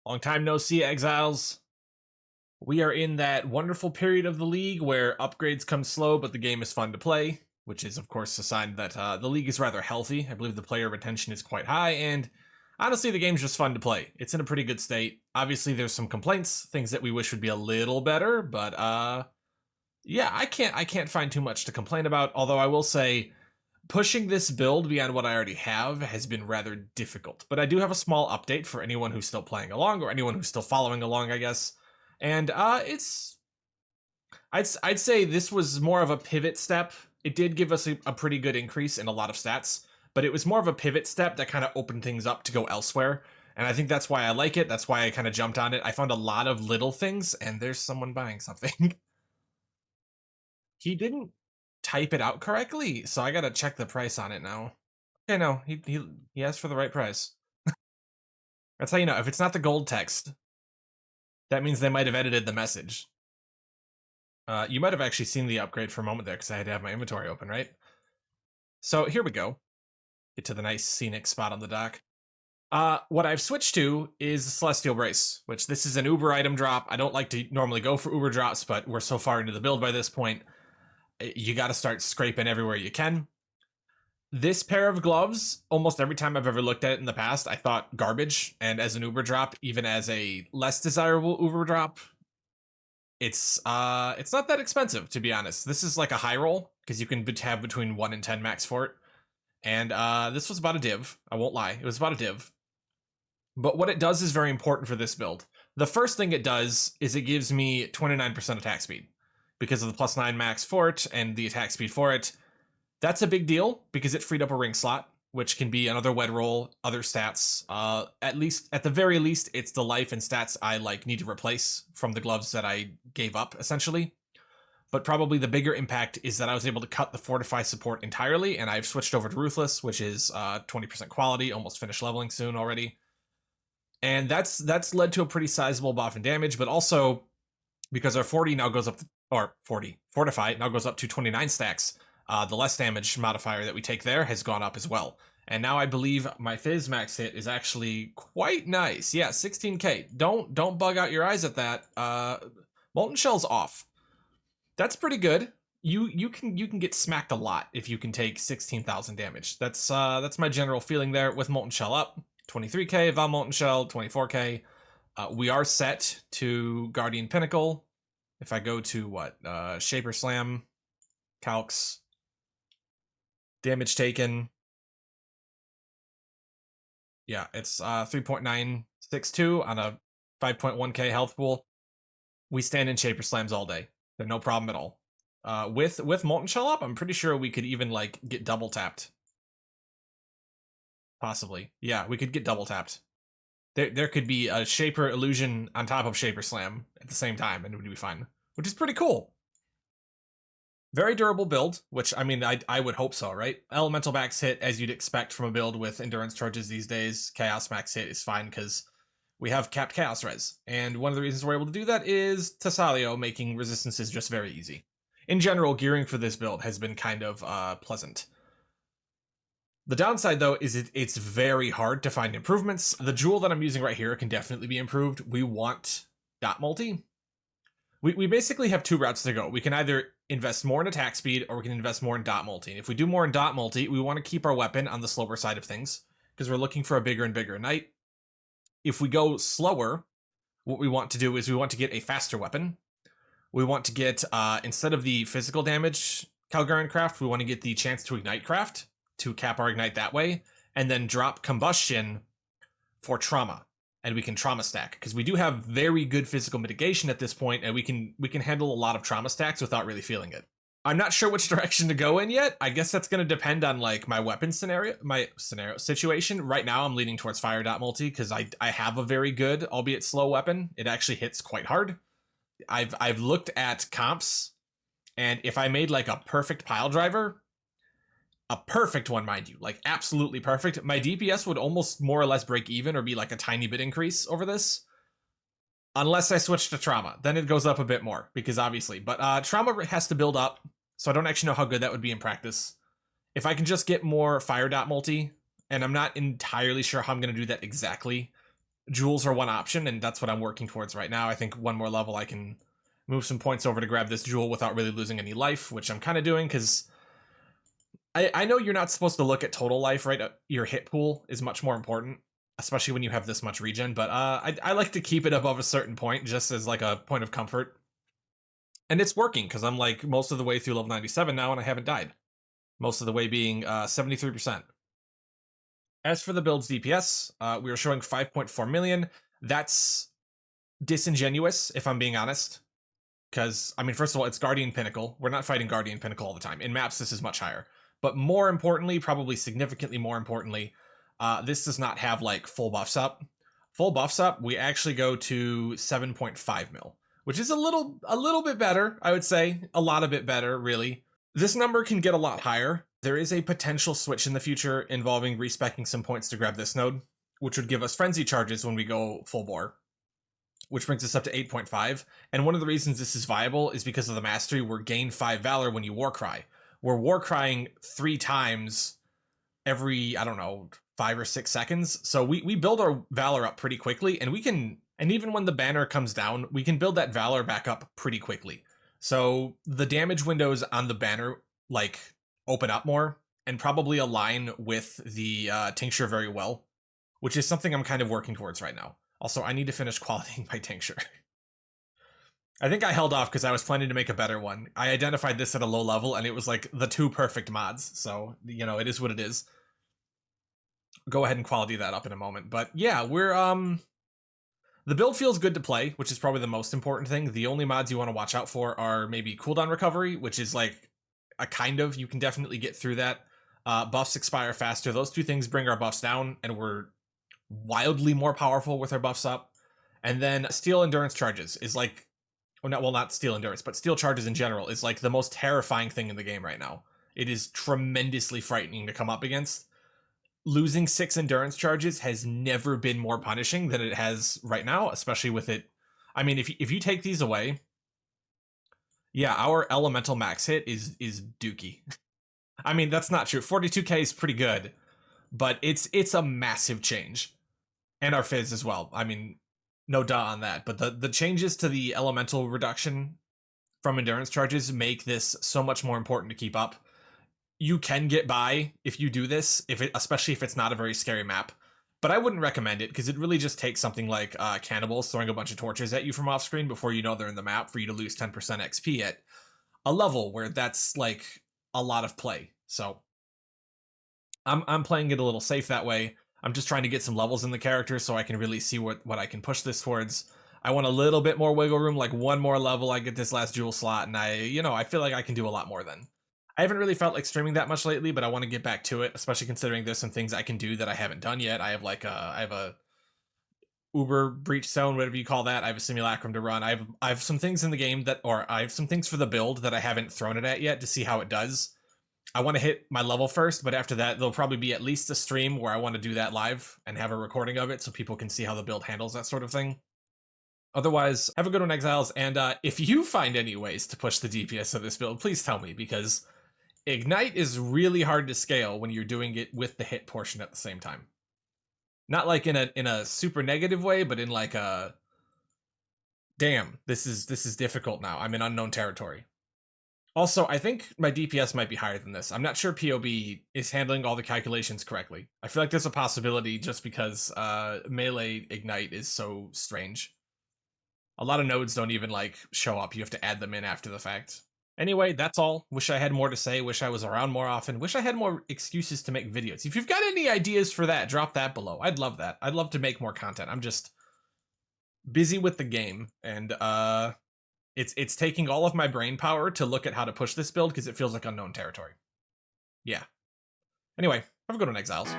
Long time no see, Exiles. We are in that wonderful period of the league where upgrades come slow, but the game is fun to play, which is, of course, a sign that the league is rather healthy. I believe the player retention is quite high, and honestly, the game's just fun to play. It's in a pretty good state. Obviously, there's some complaints, things that we wish would be a little better, but yeah, I can't find too much to complain about. Although I will say, pushing this build beyond what I already have has been rather difficult. But I do have a small update for anyone who's still playing along or anyone who's still following along, I guess. And it's I'd say this was more of a pivot step. It did give us a pretty good increase in a lot of stats, but it was more of a pivot step that kind of opened things up to go elsewhere. And I think that's why I like it. That's why I kind of jumped on it. I found a lot of little things, and there's someone buying something. He didn't type it out correctly, so I gotta check the price on it now. Okay, no, he asked for the right price. That's how you know. If it's not the gold text, that means they might have edited the message. You might have actually seen the upgrade for a moment there because I had to have my inventory open, right? So here we go. Get to the nice scenic spot on the dock. What I've switched to is the Celestial Brace, which this is an Uber item drop. I don't like to normally go for Uber drops, but we're so far into the build by this point, you got to start scraping everywhere you can. This pair of gloves, almost every time I've ever looked at it in the past, I thought garbage. And as an Uber drop, even as a less desirable Uber drop, it's not that expensive, to be honest. This is like a high roll because you can have between 1 and 10 max for it. And this was about a div. I won't lie, it was about a div. But what it does is very important for this build. The first thing it does is it gives me 29% attack speed because of the +9 max for it and the attack speed for it. That's a big deal because it freed up a ring slot, which can be another wed roll, other stats. At the very least, it's the life and stats I need to replace from the gloves that I gave up, essentially. But probably the bigger impact is that I was able to cut the fortify support entirely, and I've switched over to ruthless, which is 20% quality, almost finished leveling soon already. And that's led to a pretty sizable buff in damage, but also because our 40 now goes up to, or 40 fortify now goes up to 29 stacks. The less damage modifier that we take there has gone up as well. And now I believe my Fizz max hit is actually quite nice. Yeah, 16k. Don't bug out your eyes at that. Molten Shell's off. That's pretty good. You can get smacked a lot if you can take 16,000 damage. That's my general feeling there with Molten Shell up. 23k, Val Molten Shell, 24k. We are set to Guardian Pinnacle. If I go to Shaper Slam, calcs, damage taken. Yeah, it's 3.962 on a 5.1k health pool. We stand in Shaper Slams all day. They're no problem at all. With Molten Shell up, I'm pretty sure we could even get double tapped. Possibly. Yeah, we could get double tapped. There could be a Shaper Illusion on top of Shaper Slam at the same time, and it would be fine. Which is pretty cool. Very durable build, which, I mean, I would hope so, right? Elemental max hit, as you'd expect from a build with endurance charges these days. Chaos max hit is fine because we have capped chaos res. And one of the reasons we're able to do that is Tassalio making resistances just very easy. In general, gearing for this build has been kind of pleasant. The downside, though, is it's very hard to find improvements. The jewel that I'm using right here can definitely be improved. We want dot multi. We basically have two routes to go. We can either invest more in attack speed or we can invest more in dot multi. And if we do more in dot multi, we want to keep our weapon on the slower side of things because we're looking for a bigger and bigger knight. If we go slower, what we want to do is we want to get a faster weapon. We want to get, instead of the physical damage Kalguur craft, we want to get the chance to ignite craft to cap our ignite that way, and then drop combustion for trauma. And we can trauma stack because we do have very good physical mitigation at this point, and we can handle a lot of trauma stacks without really feeling it. I'm not sure which direction to go in yet. I guess that's going to depend on my weapon scenario, my scenario situation. Right now, I'm leaning towards fire dot multi because I have a very good, albeit slow weapon. It actually hits quite hard. I've looked at comps, and if I made a perfect pile driver, a perfect one, mind you, absolutely perfect, my DPS would almost more or less break even or be a tiny bit increase over this. Unless I switch to trauma, then it goes up a bit more because obviously, but trauma has to build up, so I don't actually know how good that would be in practice. If I can just get more fire dot multi, and I'm not entirely sure how I'm going to do that exactly, jewels are one option, and that's what I'm working towards right now. I think one more level I can move some points over to grab this jewel without really losing any life, which I'm kind of doing because I know you're not supposed to look at total life, right? Your hit pool is much more important, especially when you have this much regen, but I like to keep it above a certain point just as like a point of comfort. And it's working because I'm like most of the way through level 97 now and I haven't died. Most of the way being 73%. As for the build's DPS, we are showing 5.4 million. That's disingenuous, if I'm being honest. Because, I mean, first of all, it's Guardian Pinnacle. We're not fighting Guardian Pinnacle all the time. In maps, this is much higher. But more importantly, probably significantly more importantly, this does not have, like, full buffs up. Full buffs up, we actually go to 7.5 mil, which is a little bit better, I would say. A lot of bit better, really. This number can get a lot higher. There is a potential switch in the future involving respeccing some points to grab this node, which would give us frenzy charges when we go full bore, which brings us up to 8.5. And one of the reasons this is viable is because of the mastery. We're gain 5 valor when you war cry. We're war crying 3 times every, I don't know, 5 or 6 seconds. So we build our valor up pretty quickly, and we can, and even when the banner comes down, we can build that valor back up pretty quickly. So the damage windows on the banner, like, open up more and probably align with the tincture very well, which is something I'm kind of working towards right now. Also, I need to finish qualitying my tincture. I think I held off because I was planning to make a better one. I identified this at a low level and it was like the 2 perfect mods. So, you know, it is what it is. Go ahead and quality that up in a moment. But yeah, we're, the build feels good to play, which is probably the most important thing. The only mods you want to watch out for are maybe cooldown recovery, which is like a kind of, you can definitely get through that. Buffs expire faster. Those 2 things bring our buffs down, and we're wildly more powerful with our buffs up. And then steel endurance charges is like, well, not steel endurance, but steel charges in general is like the most terrifying thing in the game right now. It is tremendously frightening to come up against. Losing 6 endurance charges has never been more punishing than it has right now, especially with it. I mean, if you take these away, yeah, our elemental max hit is dookie. I mean, that's not true. 42k is pretty good, but it's a massive change. And our fizz as well. I mean, no duh on that. But the changes to the elemental reduction from endurance charges make this so much more important to keep up. You can get by if you do this, especially if it's not a very scary map. But I wouldn't recommend it because it really just takes something like cannibals throwing a bunch of torches at you from off screen before you know they're in the map for you to lose 10% XP at a level where that's like a lot of play. So I'm playing it a little safe that way. I'm just trying to get some levels in the character so I can really see what I can push this towards. I want a little bit more wiggle room, like one more level, I get this last jewel slot, and I feel like I can do a lot more then. I haven't really felt like streaming that much lately, but I want to get back to it, especially considering there's some things I can do that I haven't done yet. I have a Uber breach zone, whatever you call that. I have a simulacrum to run. I have some things in the game I have some things for the build that I haven't thrown it at yet to see how it does. I want to hit my level first, but after that, there'll probably be at least a stream where I want to do that live and have a recording of it so people can see how the build handles that sort of thing. Otherwise, have a good one, Exiles, and if you find any ways to push the DPS of this build, please tell me, because Ignite is really hard to scale when you're doing it with the hit portion at the same time. Not like in a super negative way, but in like a, damn, this is difficult now. I'm in unknown territory. Also, I think my DPS might be higher than this. I'm not sure POB is handling all the calculations correctly. I feel like there's a possibility just because melee Ignite is so strange. A lot of nodes don't even like show up. You have to add them in after the fact. Anyway, that's all. Wish I had more to say. Wish I was around more often. Wish I had more excuses to make videos. If you've got any ideas for that, drop that below. I'd love that. I'd love to make more content. I'm just busy with the game, and it's taking all of my brain power to look at how to push this build because it feels like unknown territory. Yeah. Anyway, have a good one, Exiles.